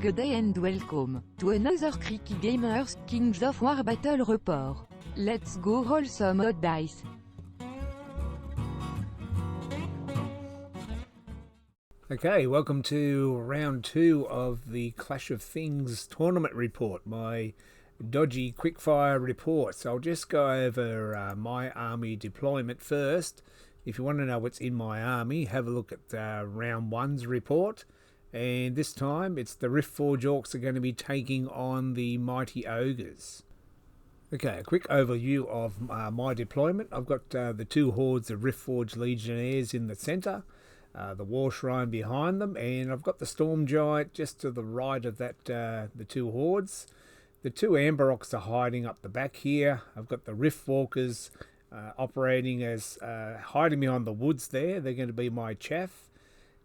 Good day and welcome to another Creaky Gamers Kings of War Battle Report. Let's go roll some odd dice. Okay, welcome to round 2 of the Clash of Things tournament report, my dodgy quickfire report. So I'll just go over my army deployment first. If you want to know what's in my army, have a look at round 1's report. And this time it's the Riftforged Orcs are going to be taking on the mighty Ogres. Okay, a quick overview of my deployment. I've got the 2 hordes of Riftforged Legionnaires in the centre. The war shrine behind them, and I've got the storm giant just to the right of that, the 2 hordes. The 2 amber Orcs are hiding up the back here. I've got the Riftwalkers operating as hiding behind the woods there. They're going to be my chaff.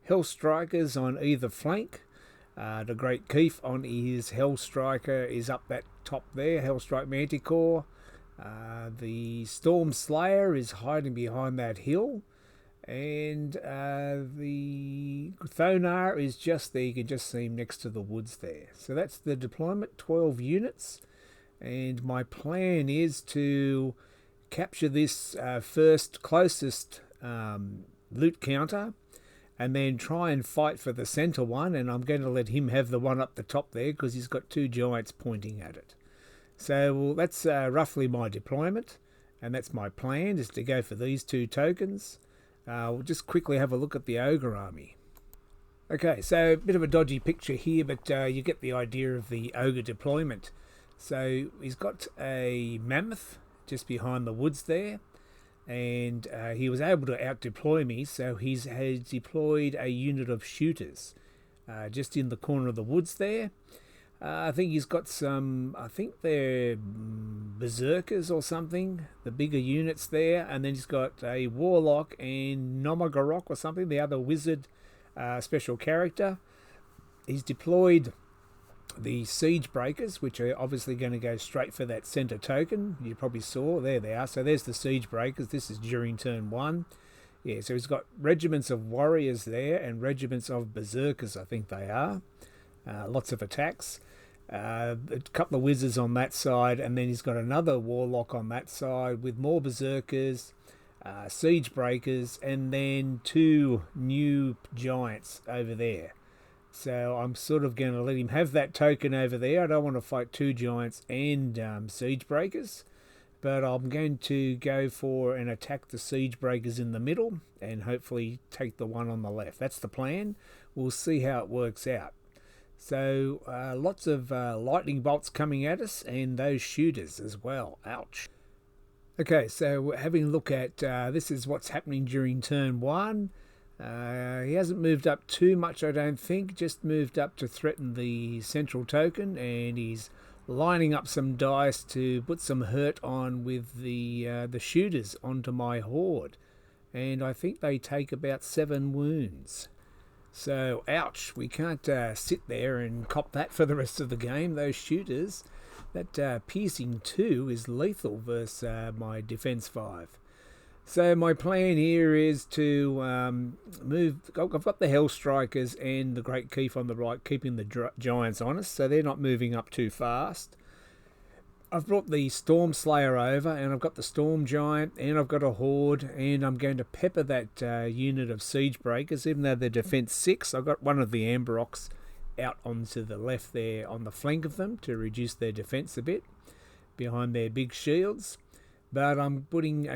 Hell Strikers on either flank. The Great Keef on his Hell Striker is up that top there, Hellstrike Manticore. The Storm Slayer is hiding behind that hill. And the Thonar is just there. You can just see him next to the woods there. So that's the deployment, 12 units. And my plan is to capture this first closest loot counter, and then try and fight for the centre one. And I'm going to let him have the one up the top there because he's got 2 giants pointing at it. So that's roughly my deployment. And that's my plan, is to go for these 2 tokens. We'll just quickly have a look at the Ogre army. Okay, so a bit of a dodgy picture here, but you get the idea of the Ogre deployment. So he's got a mammoth just behind the woods there, and he was able to out-deploy me, so he's has deployed a unit of shooters just in the corner of the woods there. I think he's got some, I think they're berserkers or something, the bigger units there, and then he's got a warlock and Nomagorok or something, the other wizard special character. He's deployed the siege breakers, which are obviously going to go straight for that center token. You probably saw, there they are. So there's the siege breakers. This is during turn 1. Yeah, so he's got regiments of warriors there and regiments of berserkers, I think they are. Lots of attacks. A couple of wizards on that side, and then he's got another warlock on that side with more berserkers, siege breakers, and then 2 new giants over there. So I'm sort of going to let him have that token over there. I don't want to fight 2 giants and siege breakers, but I'm going to go for and attack the siege breakers in the middle and hopefully take the one on the left. That's the plan. We'll see how it works out. So lots of lightning bolts coming at us, and those shooters as well. Ouch. Okay, so having a look at this is what's happening during turn 1. He hasn't moved up too much, I don't think, just moved up to threaten the central token, and he's lining up some dice to put some hurt on with the shooters onto my horde, and I think they take about 7 wounds. So, ouch, we can't sit there and cop that for the rest of the game. Those shooters, that piercing 2 is lethal versus my defense 5. So my plan here is to move. I've got the Hell Strikers and the Great Keef on the right, keeping the giants honest, so they're not moving up too fast. I've brought the Storm Slayer over, and I've got the Storm Giant, and I've got a Horde, and I'm going to pepper that unit of Siege Breakers, even though they're defense 6. I've got one of the Amber Orcs out onto the left there on the flank of them to reduce their defense a bit behind their big shields. But I'm pointing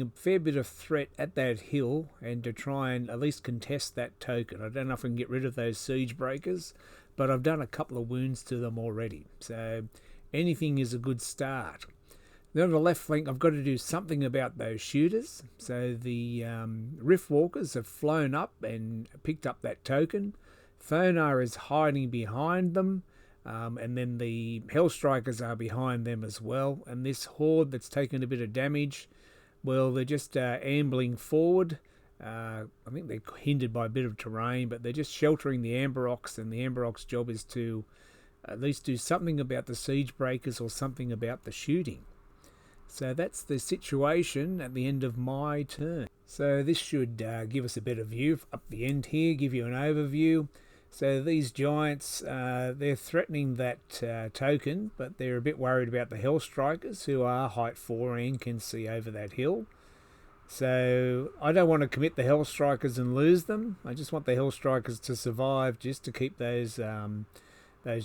a fair bit of threat at that hill, and to try and at least contest that token. I don't know if I can get rid of those siege breakers, but I've done a couple of wounds to them already. So anything is a good start. Then on the left flank, I've got to do something about those shooters. So the Riftwalkers have flown up and picked up that token. Thonar is hiding behind them. And then the Hell Strikers are behind them as well. And this horde that's taken a bit of damage, well, they're just ambling forward. I think they're hindered by a bit of terrain, but they're just sheltering the Amber Orcs, and the Amber Orcs' job is to at least do something about the siege breakers or something about the shooting. So that's the situation at the end of my turn. So this should give us a better view up the end here, give you an overview. So these giants, they're threatening that token, but they're a bit worried about the Hellstrikers, who are height 4 and can see over that hill. So I don't want to commit the Hellstrikers and lose them. I just want the Hellstrikers to survive, just to keep those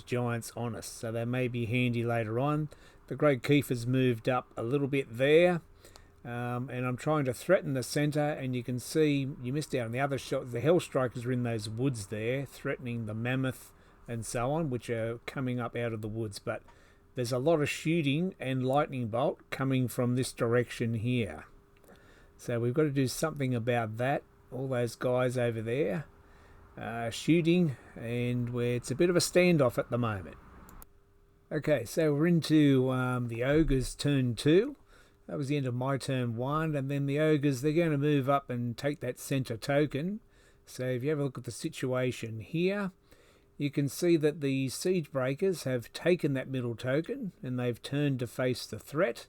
giants honest. So they may be handy later on. The Great Keith has moved up a little bit there. And I'm trying to threaten the centre, and you can see, you missed out on the other shot, the Hellstrikers are in those woods there, threatening the mammoth and so on, which are coming up out of the woods. But there's a lot of shooting and lightning bolt coming from this direction here. So we've got to do something about that. All those guys over there shooting, and it's a bit of a standoff at the moment. Okay, so we're into the Ogres turn 2. That was the end of my turn 1, and then the Ogres, they're going to move up and take that centre token. So if you have a look at the situation here, you can see that the Siege Breakers have taken that middle token, and they've turned to face the threat.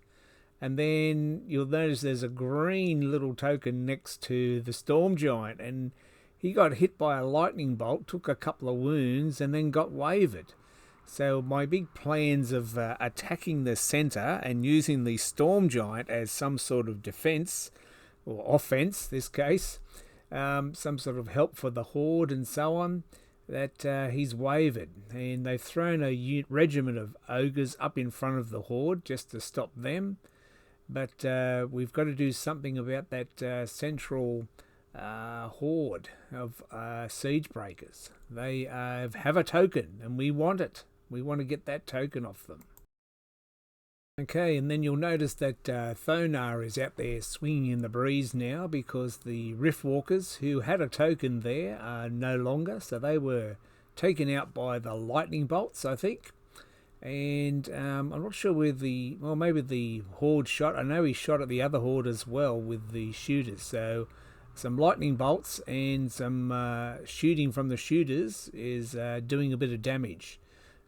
And then you'll notice there's a green little token next to the Storm Giant, and he got hit by a lightning bolt, took a couple of wounds, and then got wavered. So my big plans of attacking the centre and using the Storm Giant as some sort of defence, or offence this case, some sort of help for the Horde and so on, that he's wavered. And they've thrown a regiment of Ogres up in front of the Horde just to stop them. But we've got to do something about that central Horde of Siege Breakers. They have a token, and we want it. We want to get that token off them. Okay, and then you'll notice that Thonar is out there swinging in the breeze now, because the Riftwalkers, who had a token there, are no longer. So they were taken out by the lightning bolts, I think. And I'm not sure where maybe the Horde shot. I know he shot at the other Horde as well with the shooters. So some lightning bolts and some shooting from the shooters is doing a bit of damage.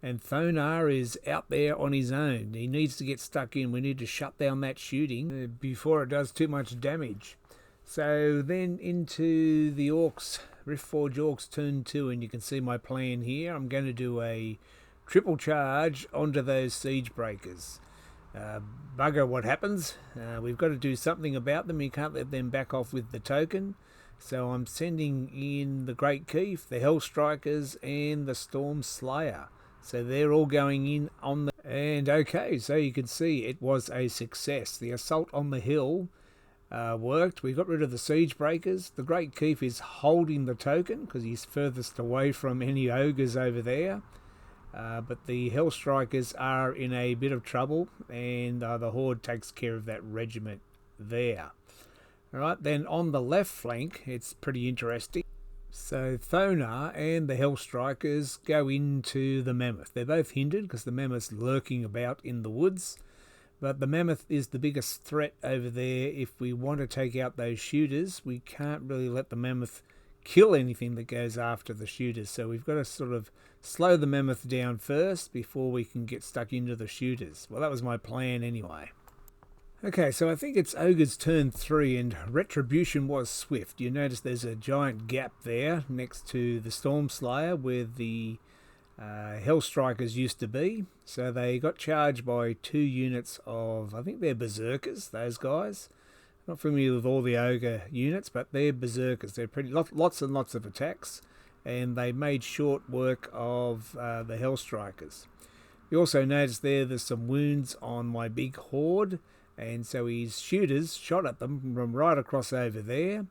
And Thonar is out there on his own. He needs to get stuck in. We need to shut down that shooting before it does too much damage. So then into the Orcs, Riftforged Orcs turn 2, and you can see my plan here. I'm going to do a triple charge onto those Siege Breakers. Bugger what happens. We've got to do something about them. You can't let them back off with the token. So I'm sending in the Great Keith, the Hellstrikers, and the Storm Slayer. So they're all going in on the... And okay, so you can see it was a success. The assault on the hill worked. We got rid of the Siege Breakers. The Great Keith is holding the token because he's furthest away from any Ogres over there. But the Hellstrikers are in a bit of trouble, and the Horde takes care of that regiment there. Alright, then on the left flank, it's pretty interesting. So Thonar and the Hellstrikers go into the Mammoth. They're both hindered because the Mammoth's lurking about in the woods. But the Mammoth is the biggest threat over there. If we want to take out those shooters, we can't really let the Mammoth kill anything that goes after the shooters. So we've got to sort of slow the Mammoth down first before we can get stuck into the shooters. Well, that was my plan anyway. Okay, so I think it's Ogre's turn 3, and retribution was swift. You notice there's a giant gap there next to the Storm Slayer where the Hellstrikers used to be. So they got charged by 2 units of, I think they're Berserkers, those guys. Not familiar with all the Ogre units, but they're Berserkers. They're pretty lots and lots of attacks, and they made short work of the Hellstrikers. You also notice there's some wounds on my big Horde. And so his shooters shot at them from right across over there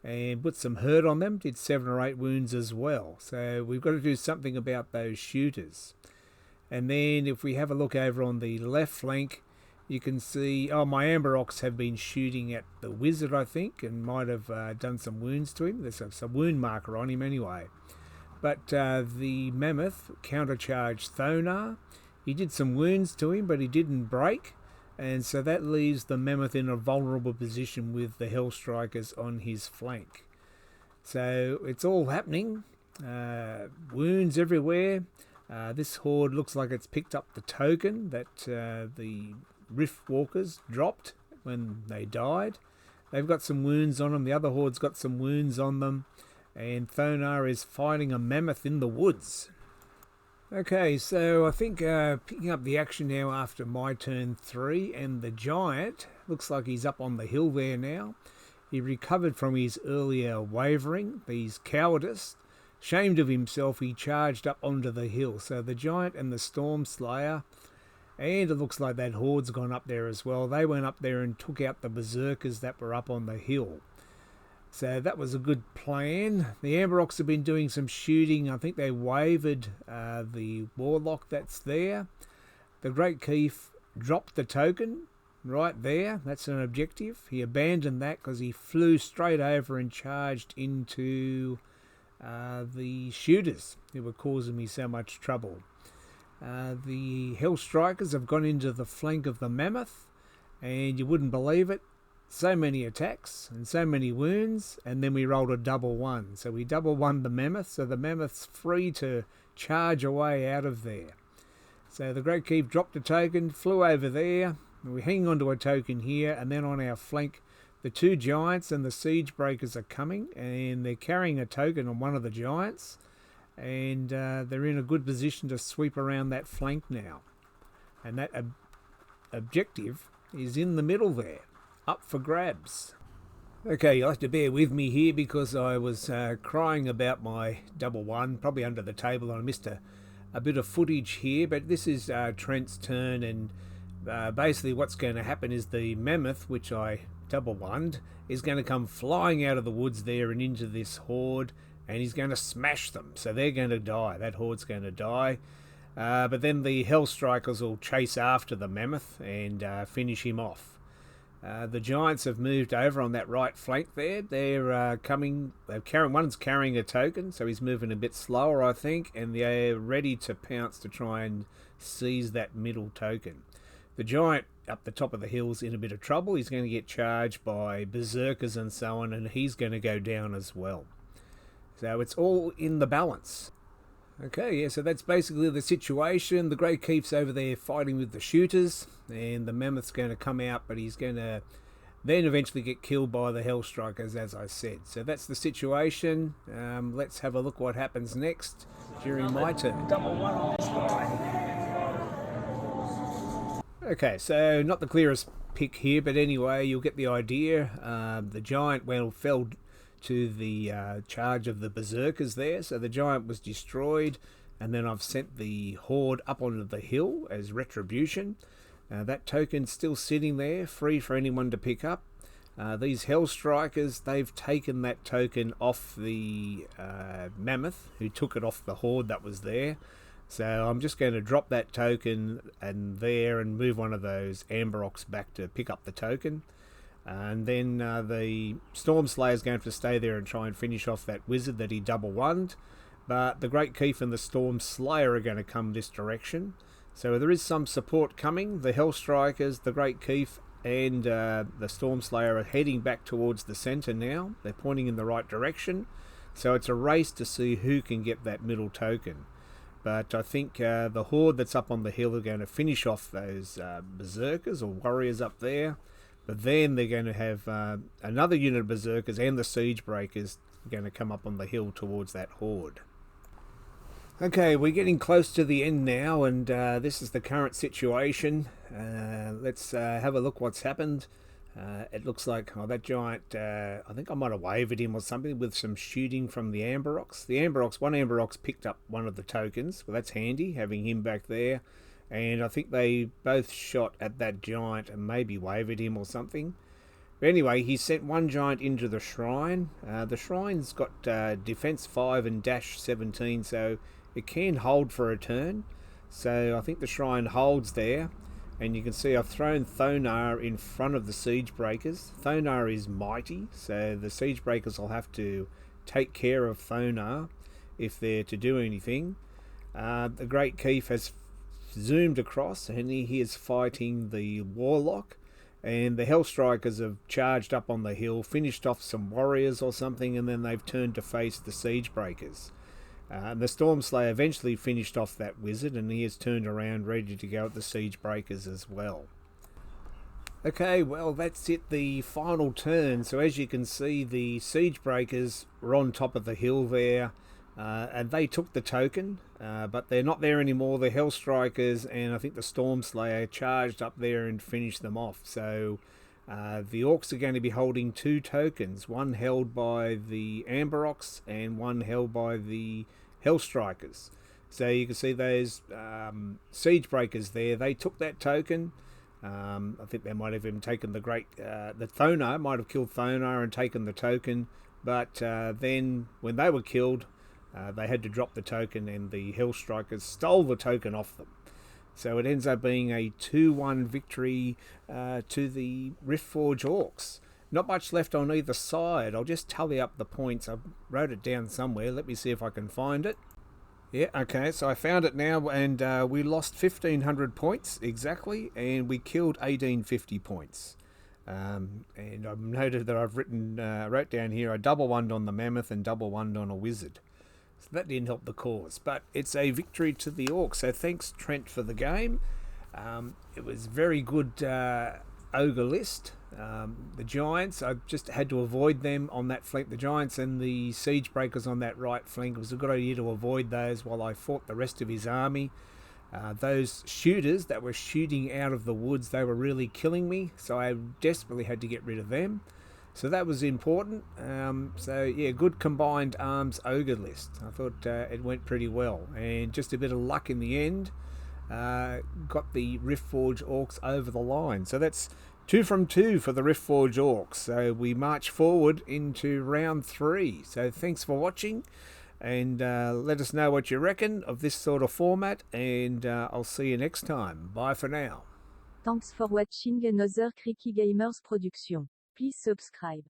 and put some hurt on them, did 7 or 8 wounds as well. So we've got to do something about those shooters. And then if we have a look over on the left flank, you can see, my Amber Ox have been shooting at the wizard, I think, and might have done some wounds to him. There's some wound marker on him anyway. But the Mammoth countercharged Thonar. He did some wounds to him, but he didn't break. And so that leaves the Mammoth in a vulnerable position with the Hellstrikers on his flank. So it's all happening. Wounds everywhere. This Horde looks like it's picked up the token that the Riftwalkers dropped when they died. They've got some wounds on them. The other Horde's got some wounds on them. and Thonar is fighting a mammoth in the woods. Okay, so I think picking up the action now after my turn 3, and the giant looks like he's up on the hill there now. He recovered from his earlier wavering, his cowardice. Ashamed of himself, he charged up onto the hill. So the giant and the Storm Slayer, and it looks like that horde's gone up there as well. They went up there and took out the berserkers that were up on the hill. So that was a good plan. The Amber Orcs have been doing some shooting. I think they wavered the warlock that's there. The Great Keef dropped the token right there. That's an objective. He abandoned that because he flew straight over and charged into the shooters who were causing me so much trouble. The Hell Strikers have gone into the flank of the mammoth, and you wouldn't believe it. So many attacks and so many wounds, and then we rolled a double 1. So we double 1 the mammoth, so the mammoth's free to charge away out of there. So the Great Keef dropped a token, flew over there. We're hanging onto a token here, and then on our flank, the 2 giants and the siege breakers are coming, and they're carrying a token on one of the giants, and they're in a good position to sweep around that flank now. And that objective is in the middle there, up for grabs. Okay, you'll have to bear with me here because I was crying about my double 1, probably under the table, and I missed a bit of footage here, but this is Trent's turn, and basically what's going to happen is the mammoth, which I double 1'd, is going to come flying out of the woods there and into this horde, and he's going to smash them, so they're going to die. That horde's going to die. But then the Hell Strikers will chase after the mammoth and finish him off. The giants have moved over on that right flank there. They're one's carrying a token, so he's moving a bit slower, I think, and they're ready to pounce to try and seize that middle token. The giant up the top of the hill's in a bit of trouble. He's going to get charged by berserkers and so on, and he's going to go down as well. So it's all in the balance. Okay, yeah, so that's basically the situation. The Great Keef's over there fighting with the shooters, and the mammoth's going to come out, but he's going to then eventually get killed by the Hell Strikers, as I said. So that's the situation. Let's have a look what happens next during my turn. Double 1 on this guy. Okay, so not the clearest pick here, but anyway, you'll get the idea. The giant fell to the charge of the berserkers there, so the giant was destroyed, and then I've sent the horde up onto the hill as retribution. That token's still sitting there, free for anyone to pick up. These Hell Strikers, they've taken that token off the mammoth, who took it off the horde that was there. So I'm just going to drop that token and move one of those Amber Orcs back to pick up the token. And then the Storm Slayer's going to have to stay there and try and finish off that wizard that he double 1'd. But the Great Keef and the Storm Slayer are going to come this direction. So there is some support coming. The Hell Strikers, the Great Keef, and the Storm Slayer are heading back towards the centre now. They're pointing in the right direction. So it's a race to see who can get that middle token. But I think the horde that's up on the hill are going to finish off those berserkers or warriors up there. But then they're going to have another unit of berserkers and the siege breakers going to come up on the hill towards that horde. Okay, we're getting close to the end now, and this is the current situation. Let's have a look what's happened. It looks like that giant, I think I might have wavered him or something with some shooting from the Amber Orcs. One Amber Orcs picked up one of the tokens. Well, that's handy, having him back there. And I think they both shot at that giant and maybe wavered him or something. But anyway, he sent one giant into the shrine. The shrine's got defense 5 and dash 17, so it can hold for a turn. So I think the shrine holds there. And you can see I've thrown Thonar in front of the siege breakers. Thonar is mighty, so the siege breakers will have to take care of Thonar if they're to do anything. The Great Keef has zoomed across, and he is fighting the warlock, and the Hell Strikers have charged up on the hill, finished off some warriors or something, and then they've turned to face the siege breakers. The Storm Slayer eventually finished off that wizard, and he has turned around ready to go at the siege breakers as well. Okay, well, that's it, the final turn. So as you can see, the siege breakers were on top of the hill there, and they took the token, but they're not there anymore. The Hellstrikers and I think the Stormslayer charged up there and finished them off. So the Orcs are going to be holding 2 tokens, one held by the Amberox and one held by the Hellstrikers. So you can see those siege breakers there. They took that token. I think they might have even taken the Thonar might have killed Thonar and taken the token, but then when they were killed, they had to drop the token and the Hellstrikers stole the token off them. So it ends up being a 2-1 victory to the Riftforged Orcs. Not much left on either side. I'll just tally up the points. I wrote it down somewhere. Let me see if I can find it. Yeah, okay, so I found it now, and we lost 1,500 points exactly, and we killed 1,850 points. And I've noted that I've wrote down here, I double one on the Mammoth and double one on a Wizard. So that didn't help the cause, but it's a victory to the Orcs. So thanks, Trent, for the game. It was very good Ogre list. The Giants, I just had to avoid them on that flank. The Giants and the Siege Breakers on that right flank. It was a good idea to avoid those while I fought the rest of his army. Those shooters that were shooting out of the woods, they were really killing me, so I desperately had to get rid of them. So that was important. So yeah, good combined arms Ogre list. I thought it went pretty well, and just a bit of luck in the end got the Riftforged Orcs over the line. So that's 2 from 2 for the Riftforged Orcs. So we march forward into round 3. So thanks for watching, and let us know what you reckon of this sort of format, and I'll see you next time. Bye for now. Thanks for watching another Creaky Gamers production. Please subscribe.